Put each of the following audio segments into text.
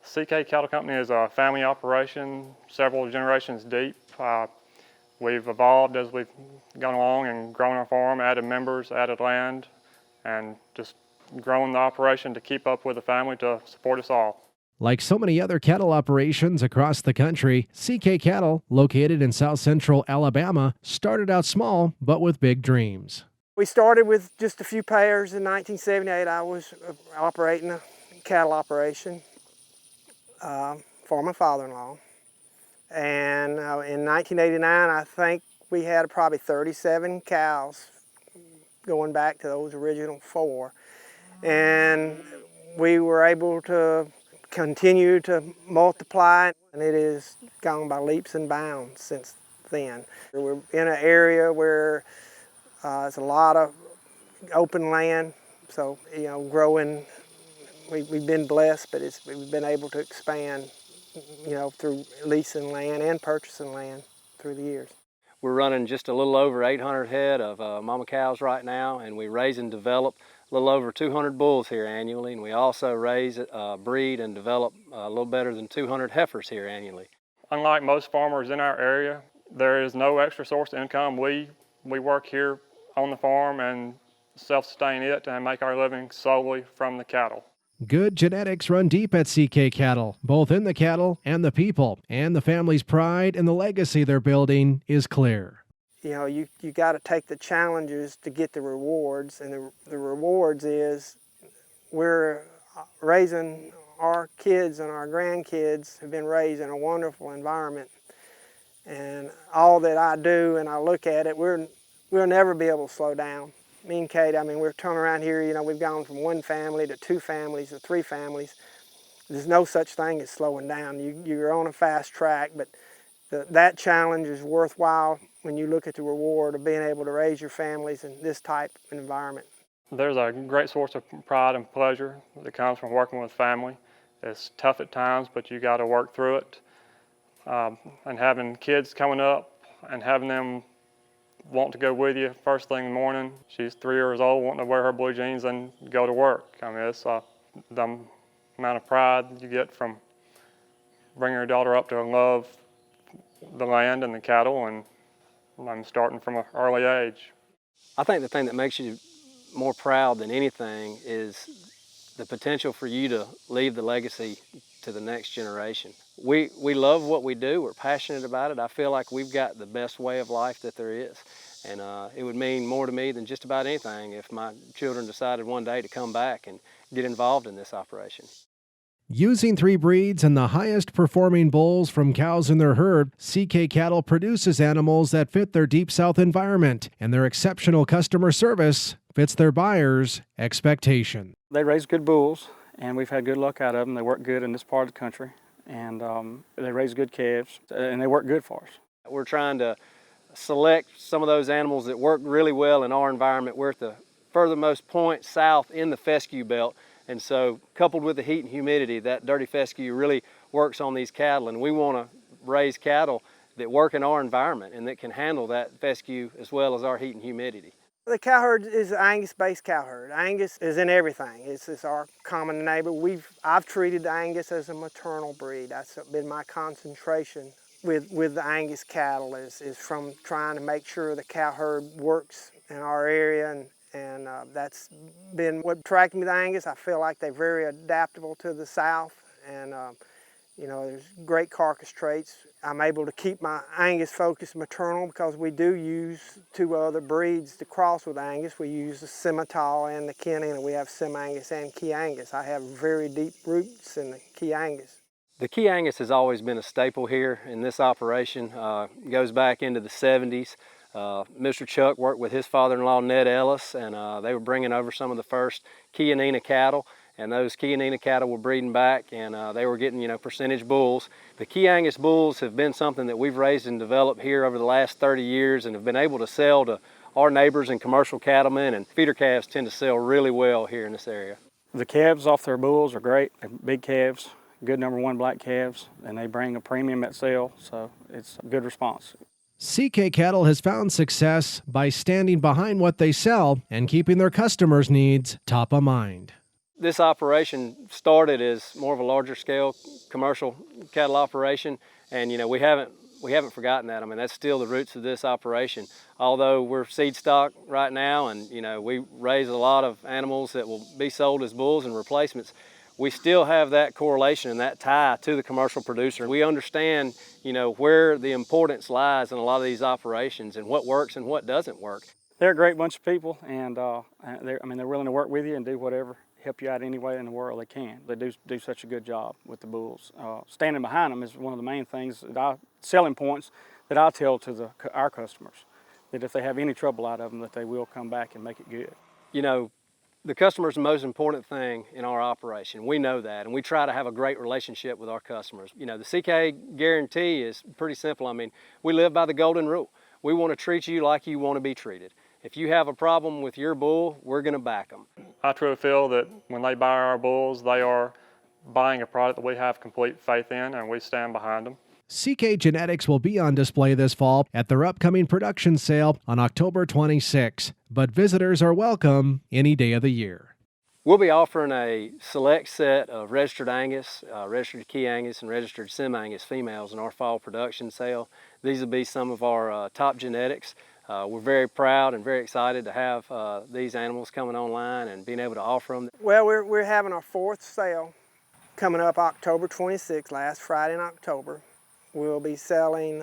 CK Cattle Company is a family operation, several generations deep. We've evolved as we've gone along and grown our farm, added members, added land, and just grown the operation to keep up with the family to support us all. Like so many other cattle operations across the country, CK Cattle, located in south central Alabama, started out small but with big dreams. We started with just a few pairs in 1978. I was operating a cattle operation for my father-in-law. And in 1989, I think we had probably 37 cows going back to those original 4. And we were able to continue to multiply, and it has gone by leaps and bounds since then. We're in an area where it's a lot of open land, so growing. We've been blessed, but we've been able to expand, through leasing land and purchasing land through the years. We're running just a little over 800 head of mama cows right now, and we raise and develop a little over 200 bulls here annually, and we also raise, breed, and develop a little better than 200 heifers here annually. Unlike most farmers in our area, there is no extra source of income. We work here on the farm and self-sustain it and make our living solely from the cattle. Good genetics run deep at CK Cattle, both in the cattle and the people, and the family's pride and the legacy they're building is clear. You got to take the challenges to get the rewards, and the rewards is we're raising our kids, and our grandkids have been raised in a wonderful environment. And all that I do and I look at it, we'll never be able to slow down. Me and Kate, we're turning around here, we've gone from 1 family to 2 families to 3 families. There's no such thing as slowing down. You're on a fast track, but that challenge is worthwhile when you look at the reward of being able to raise your families in this type of environment. There's a great source of pride and pleasure that comes from working with family. It's tough at times, but you got to work through it. And having kids coming up and having them want to go with you first thing in the morning. She's 3 years old, wanting to wear her blue jeans and go to work. It's the amount of pride you get from bringing your daughter up to love the land and the cattle, and I'm starting from an early age. I think the thing that makes you more proud than anything is the potential for you to leave the legacy to the next generation. We love what we do, we're passionate about it. I feel like we've got the best way of life that there is. And it would mean more to me than just about anything if my children decided one day to come back and get involved in this operation. Using 3 breeds and the highest performing bulls from cows in their herd, CK Cattle produces animals that fit their Deep South environment, and their exceptional customer service fits their buyers' expectation. They raise good bulls, and we've had good luck out of them. They work good in this part of the country, and they raise good calves, and they work good for us. We're trying to select some of those animals that work really well in our environment. We're at the furthermost point south in the fescue belt, and so coupled with the heat and humidity, that dirty fescue really works on these cattle, and we want to raise cattle that work in our environment and that can handle that fescue as well as our heat and humidity. The cow herd is an Angus-based cow herd. Angus is in everything. It's our common neighbor. I've treated Angus as a maternal breed. That's been my concentration with the Angus cattle is from trying to make sure the cow herd works in our area, and that's been what attracted me to Angus. I feel like they're very adaptable to the South, and there's great carcass traits. I'm able to keep my Angus focused maternal because we do use 2 other breeds to cross with Angus. We use the Simmental and the Kenny, and we have Sim Angus and Key Angus. I have very deep roots in the Key Angus. The Key Angus has always been a staple here in this operation. It goes back into the 70s. Mr. Chuck worked with his father-in-law, Ned Ellis, and they were bringing over some of the first Chianina cattle, and those Chianina cattle were breeding back, and they were getting, percentage bulls. The Key Angus bulls have been something that we've raised and developed here over the last 30 years and have been able to sell to our neighbors and commercial cattlemen, and feeder calves tend to sell really well here in this area. The calves off their bulls are great. They're big calves, good #1 black calves, and they bring a premium at sale, so it's a good response. CK Cattle has found success by standing behind what they sell and keeping their customers' needs top of mind. This operation started as more of a larger scale commercial cattle operation, and we haven't forgotten that. I mean, that's still the roots of this operation. Although we're seed stock right now, and we raise a lot of animals that will be sold as bulls and replacements, we still have that correlation and that tie to the commercial producer. We understand, where the importance lies in a lot of these operations and what works and what doesn't work. They're a great bunch of people, and they're willing to work with you and do whatever, help you out any way in the world they can. They do such a good job with the bulls. Standing behind them is one of the main things, selling points that I tell to our customers, that if they have any trouble out of them, that they will come back and make it good. The customer is the most important thing in our operation. We know that, and we try to have a great relationship with our customers. The CK guarantee is pretty simple. I mean, we live by the golden rule. We want to treat you like you want to be treated. If you have a problem with your bull, we're going to back them. I truly feel that when they buy our bulls, they are buying a product that we have complete faith in, and we stand behind them. CK Genetics will be on display this fall at their upcoming production sale on October 26, but visitors are welcome any day of the year. We'll be offering a select set of registered Angus, registered Key Angus, and registered Sim-Angus females in our fall production sale. These will be some of our top genetics. We're very proud and very excited to have these animals coming online and being able to offer them. Well, we're having our 4th sale coming up October 26th, last Friday in October. We'll be selling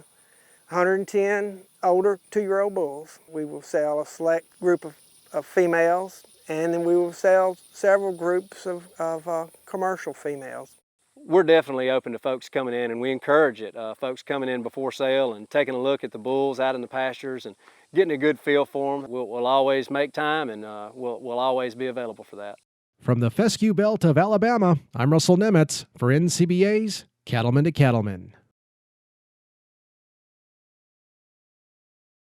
110 older 2-year-old bulls. We will sell a select group of females, and then we will sell several groups of commercial females. We're definitely open to folks coming in, and we encourage it. Folks coming in before sale and taking a look at the bulls out in the pastures and getting a good feel for them. We'll always make time, and we'll always be available for that. From the Fescue Belt of Alabama, I'm Russell Nemitz for NCBA's Cattlemen to Cattlemen.